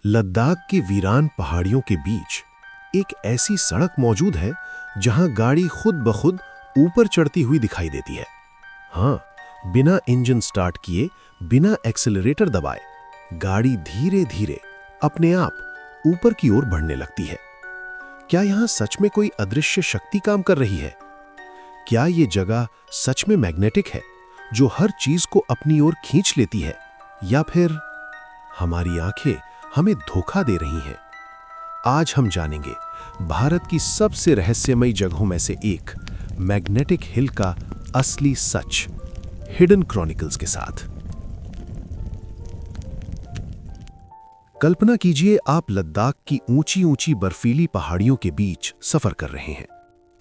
लद्दाख की वीरान पहाड़ियों के बीच एक ऐसी सड़क मौजूद है जहां गाड़ी खुद ब खुद ऊपर चढ़ती हुई दिखाई देती है। हाँ, बिना इंजन स्टार्ट किए, बिना एक्सेलरेटर दबाए, गाड़ी धीरे धीरे अपने आप ऊपर की ओर बढ़ने लगती है। क्या यहां सच में कोई अदृश्य शक्ति काम कर रही है? क्या ये जगह सच में मैग्नेटिक है जो हर चीज को अपनी ओर खींच लेती है, या फिर हमारी आंखें हमें धोखा दे रही हैं? आज हम जानेंगे भारत की सबसे रहस्यमयी जगहों में से एक मैग्नेटिक हिल का असली सच, हिडन क्रॉनिकल्स के साथ। कल्पना कीजिए, आप लद्दाख की ऊंची ऊंची बर्फीली पहाड़ियों के बीच सफर कर रहे हैं।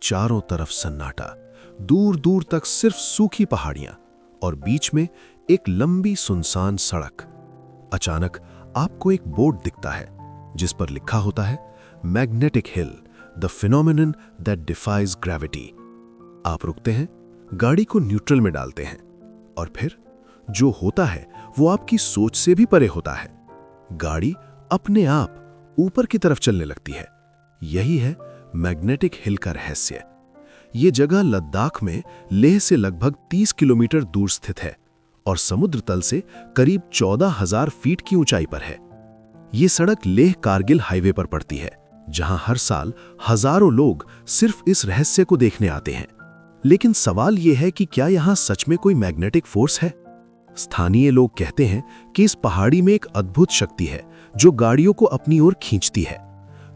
चारों तरफ सन्नाटा, दूर दूर तक सिर्फ सूखी पहाड़ियां और बीच में एक लंबी सुनसान सड़क। अचानक आपको एक बोर्ड दिखता है जिस पर लिखा होता है, magnetic hill, the phenomenon that defies gravity. आप रुकते हैं, गाड़ी को न्यूट्रल में डालते हैं और फिर जो होता है वो आपकी सोच से भी परे होता है। गाड़ी अपने आप ऊपर की तरफ चलने लगती है। यही है मैग्नेटिक हिल का रहस्य। ये जगह लद्दाख में लेह से लगभग 30 किलोमीटर दूर स्थित है और समुद्र तल से करीब 14,000 फीट की ऊंचाई पर है। ये सड़क लेह कारगिल हाईवे पर पड़ती है, जहां हर साल हजारों लोग सिर्फ इस रहस्य को देखने आते हैं। लेकिन सवाल यह है कि क्या यहां सच में कोई मैग्नेटिक फोर्स है? स्थानीय लोग कहते हैं कि इस पहाड़ी में एक अद्भुत शक्ति है जो गाड़ियों को अपनी ओर खींचती है।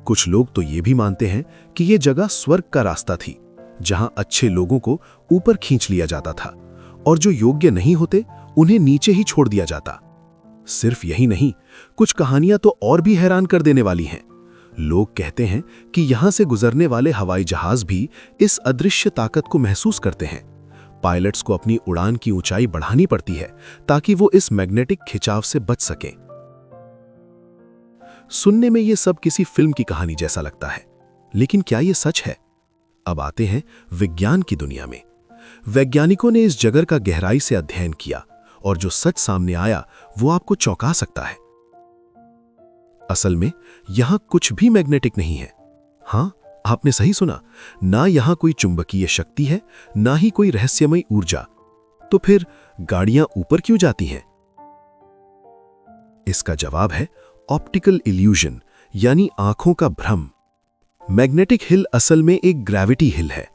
कुछ लोग तो ये भी मानते हैं कि यह जगह स्वर्ग का रास्ता थी, जहां अच्छे लोगों को ऊपर खींच लिया जाता था और जो योग्य नहीं होते उन्हें नीचे ही छोड़ दिया जाता। सिर्फ यही नहीं, कुछ कहानियां तो और भी हैरान कर देने वाली हैं। लोग कहते हैं कि यहां से गुजरने वाले हवाई जहाज भी इस अदृश्य ताकत को महसूस करते हैं। पायलट्स को अपनी उड़ान की ऊंचाई बढ़ानी पड़ती है ताकि वो इस मैग्नेटिक खिंचाव से बच सकें। सुनने में ये सब किसी फिल्म की कहानी जैसा लगता है, लेकिन क्या ये सच है? अब आते हैं विज्ञान की दुनिया में। वैज्ञानिकों ने इस जगह का गहराई से अध्ययन किया और जो सच सामने आया वो आपको चौंका सकता है। असल में यहां कुछ भी मैग्नेटिक नहीं है। हां, आपने सही सुना, ना यहां कोई चुंबकीय शक्ति है, ना ही कोई रहस्यमयी ऊर्जा। तो फिर गाड़ियां ऊपर क्यों जाती हैं? इसका जवाब है ऑप्टिकल इल्यूजन, यानी आंखों का भ्रम। मैग्नेटिक हिल असल में एक ग्रेविटी हिल है।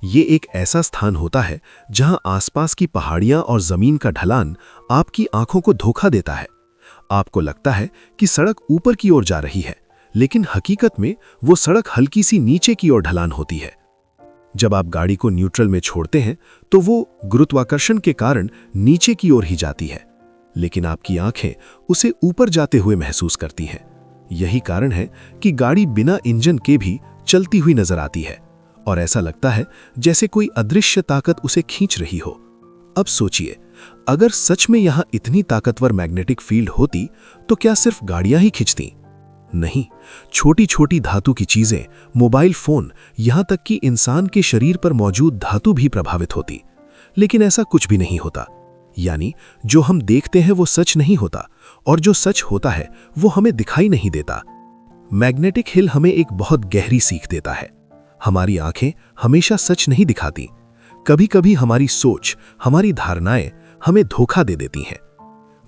ये एक ऐसा स्थान होता है जहां आसपास की पहाड़ियां और जमीन का ढलान आपकी आंखों को धोखा देता है। आपको लगता है कि सड़क ऊपर की ओर जा रही है, लेकिन हकीकत में वो सड़क हल्की सी नीचे की ओर ढलान होती है। जब आप गाड़ी को न्यूट्रल में छोड़ते हैं तो वो गुरुत्वाकर्षण के कारण नीचे की ओर ही जाती है, लेकिन आपकी आंखें उसे ऊपर जाते हुए महसूस करती हैं। यही कारण है कि गाड़ी बिना इंजन के भी चलती हुई नजर आती है और ऐसा लगता है जैसे कोई अदृश्य ताकत उसे खींच रही हो। अब सोचिए, अगर सच में यहां इतनी ताकतवर मैग्नेटिक फील्ड होती तो क्या सिर्फ गाड़ियां ही खींचती? नहीं, छोटी छोटी धातु की चीजें, मोबाइल फोन, यहां तक कि इंसान के शरीर पर मौजूद धातु भी प्रभावित होती। लेकिन ऐसा कुछ भी नहीं होता। यानी जो हम देखते हैं वो सच नहीं होता और जो सच होता है वो हमें दिखाई नहीं देता। मैग्नेटिक हिल हमें एक बहुत गहरी सीख देता है। हमारी आंखें हमेशा सच नहीं दिखाती। कभी कभी हमारी सोच, हमारी धारणाएं हमें धोखा दे देती हैं।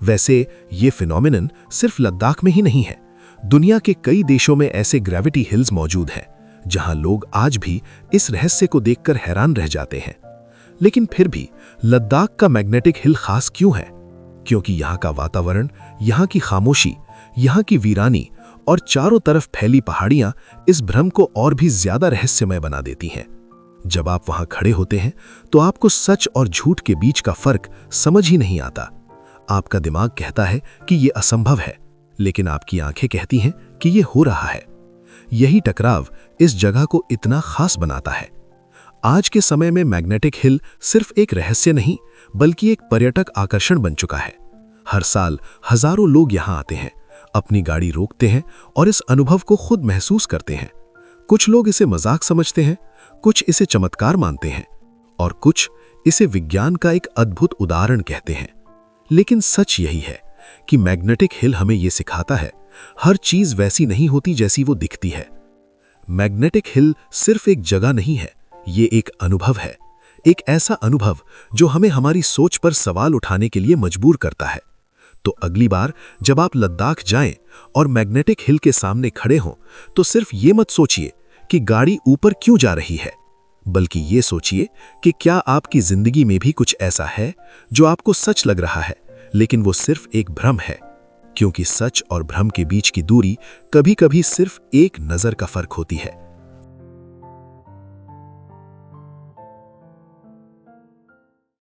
वैसे ये फिनोमिनन सिर्फ लद्दाख में ही नहीं है। दुनिया के कई देशों में ऐसे ग्रेविटी हिल्स मौजूद हैं जहां लोग आज भी इस रहस्य को देखकर हैरान रह जाते हैं। लेकिन फिर भी लद्दाख का मैग्नेटिक हिल खास क्यों है? क्योंकि यहाँ का वातावरण, यहाँ की खामोशी, यहाँ की वीरानी और चारों तरफ फैली पहाड़ियां इस भ्रम को और भी ज्यादा रहस्यमय बना देती हैं। जब आप वहां खड़े होते हैं तो आपको सच और झूठ के बीच का फर्क समझ ही नहीं आता। आपका दिमाग कहता है कि यह असंभव है, लेकिन आपकी आंखें कहती हैं कि यह हो रहा है। यही टकराव इस जगह को इतना खास बनाता है। आज के समय में मैग्नेटिक हिल सिर्फ एक रहस्य नहीं, बल्कि एक पर्यटक आकर्षण बन चुका है। हर साल हजारों लोग यहां आते हैं, अपनी गाड़ी रोकते हैं और इस अनुभव को खुद महसूस करते हैं। कुछ लोग इसे मजाक समझते हैं, कुछ इसे चमत्कार मानते हैं और कुछ इसे विज्ञान का एक अद्भुत उदाहरण कहते हैं। लेकिन सच यही है कि मैग्नेटिक हिल हमें यह सिखाता है हर चीज वैसी नहीं होती जैसी वो दिखती है। मैग्नेटिक हिल सिर्फ एक जगह नहीं है, ये एक अनुभव है। एक ऐसा अनुभव जो हमें हमारी सोच पर सवाल उठाने के लिए मजबूर करता है। तो अगली बार जब आप लद्दाख जाएं और मैग्नेटिक हिल के सामने खड़े हों, तो सिर्फ ये मत सोचिए कि गाड़ी ऊपर क्यों जा रही है, बल्कि ये सोचिए कि क्या आपकी जिंदगी में भी कुछ ऐसा है जो आपको सच लग रहा है, लेकिन वो सिर्फ एक भ्रम है। क्योंकि सच और भ्रम के बीच की दूरी कभी-कभी सिर्फ एक नजर का फर्क होती है।